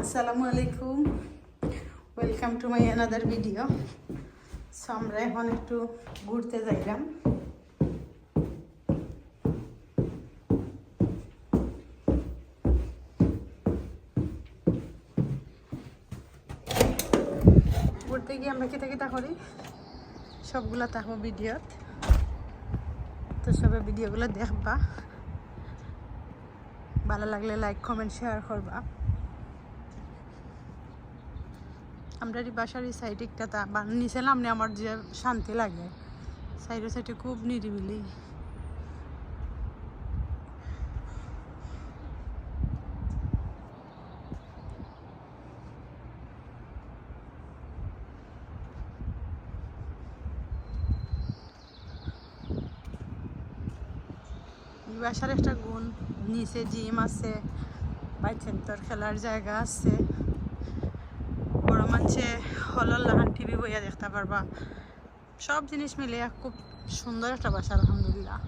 আসসালামু আলাইকুম, welcome to my another video. So আমরা এখন একটু ঘুরতে যাইলাম। ঘুরতে গিয়ে আমরা কিতা করি সবগুলা থাকবো ভিডিওত, তো সবাই ভিডিওগুলো দেখবা, ভালো লাগলে লাইক কমেন্ট শেয়ার করবা। আমরা এই বাসার এই সাইডে একটা বানিয়েছিলাম, আমার যে শান্তি লাগে, সাইডে সাইডে খুব নিরিবিলি। এই বাসার একটা গুণ, নিচে জিম আছে, বাচ্চাদের খেলার জায়গা আছে, বড় মানুষে হলর লাহান টিভি বইয়া দেখতে পারবা, সব জিনিস মিলে খুব সুন্দর একটা বাসা আলহামদুলিল্লাহ।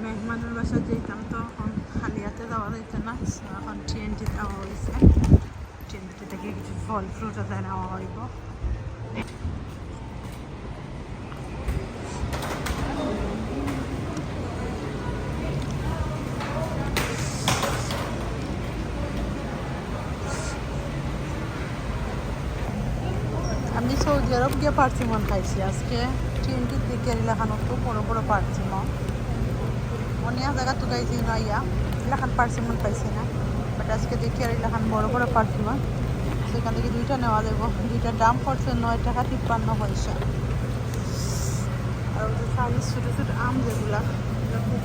মেহমানের বাসা যেতাম তো এখন খালিয়াতে যাওয়া যেত না, এখন ট্রেনটি দেওয়া হয়েছে, ট্রেনটি থেকে কিছু ফল ফ্রুট নেওয়া হইব। আমি সৌদি আরব গিয়ে পার্সিমন খাইছি, আজকে ট্রেনটির দিকে এলাকানো তো বড় বড় পার্সিমন, অনেক জায়গা তো গাইছি নইয়া এলাকান পার্সিমন পাইছি না, বাট আজকে দেখি আর এলাকান বড় বড় পার্সিমন, সেখান থেকে দুইটা নেওয়া যাব। দুইটার দাম পড়ছে 9 টাকা 53 পয়সা। আর ওই যে ছোটো ছোটো আম যেগুলা খুব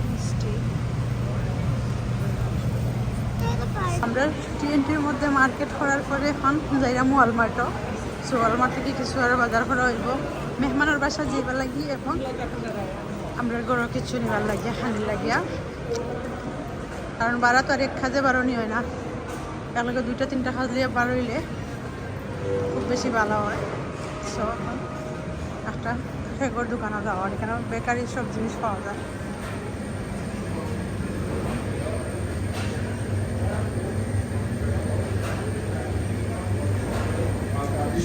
মিষ্টি। আমরা ট্রেনটির মধ্যে মার্কেট করার পরে এখন যাইলাম ওয়ালমার্টও। সো ওয়ালমার্ট থেকে কিছু আরও বাজার করা হইব মেহমানের বাসা যাইবার লাগি, এবং আমরা গরু কিছু নিবার লাগিয়া খানির লাগিয়া, কারণ বারা তো আর এক খাজে বারণই হয় না, একলগে 2-3টা খাজ দিয়ে বার হইলে খুব বেশি ভালো হয়। সো এখন একটা ঠেকর দোকানে যাওয়ার, এখানে বেকারির সব জিনিস পাওয়া যায়।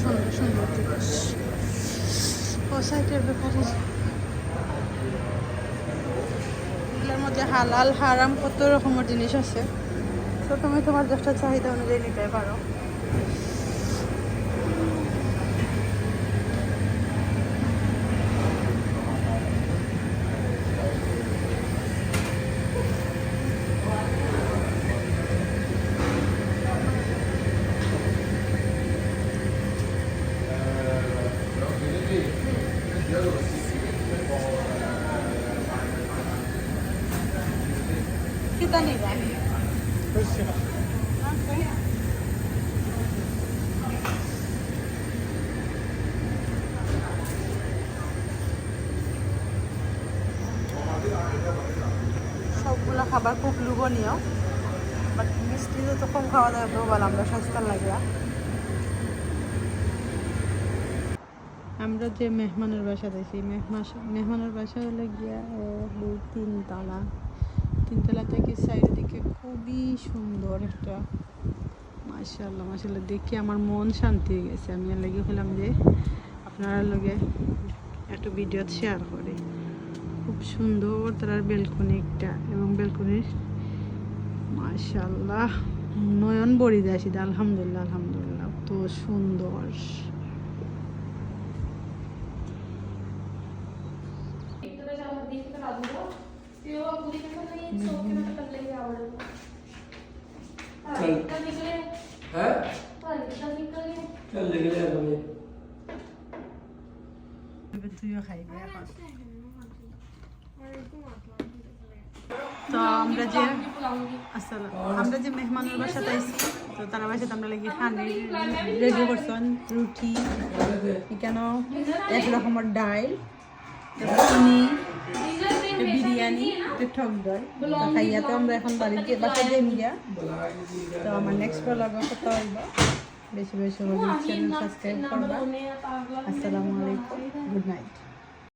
সুন্দর সুন্দর জিনিস ও সাইটের বেকারি, এগুলোর মধ্যে হালাল হারাম কত রকমের জিনিস আছে, তো তুমি তোমার যেটা চাহিদা অনুযায়ী নিতে পারো। কিতা নিবা? সবগুলো খাবার খুব লোভনীয়, বাট মিষ্টি তো কম খাওয়া যাবে বল, আমরা স্বাস্থ্য লাগিয়া। আমরা যে মেহমানের বাসা দিয়েছি, মেহমানের বাসা হলে গিয়া 2-3 তলা, 3 তলা থেকে সাইডের দিকে খুবই সুন্দর একটা, মাশাআল্লাহ মাশাআল্লাহ, দেখি আমার মন শান্তি হয়ে গেছে। আমি আর লাগিয়ে হলাম যে আপনারা লগে একটু ভিডিও শেয়ার করে। খুব সুন্দর তার বেলকনি একটা, এবং বেলকনির মাশাআল্লাহ নয়ন বড়ি যাইছি, আলহামদুলিল্লাহ আলহামদুলিল্লাহ, তো সুন্দর। তো আমরা যে মেহমানের বাসাতে আইছি, তো তারা বাসাতে আমরা লাগি খানি রেডি করছেন, রুটি, এখানে 1 রকমের ডাল, চিনি, বিরিয়ানি, টক দই খাইয়া। তো আমরা এখন বাড়িতে বাসায় যাই গিয়া, তো আমার নেক্সট ব্লগ কথা হইব। বেশি বেশি হলে চ্যানেল সাবস্ক্রাইব করবা। আসসালামু আলাইকুম, গুড নাইট।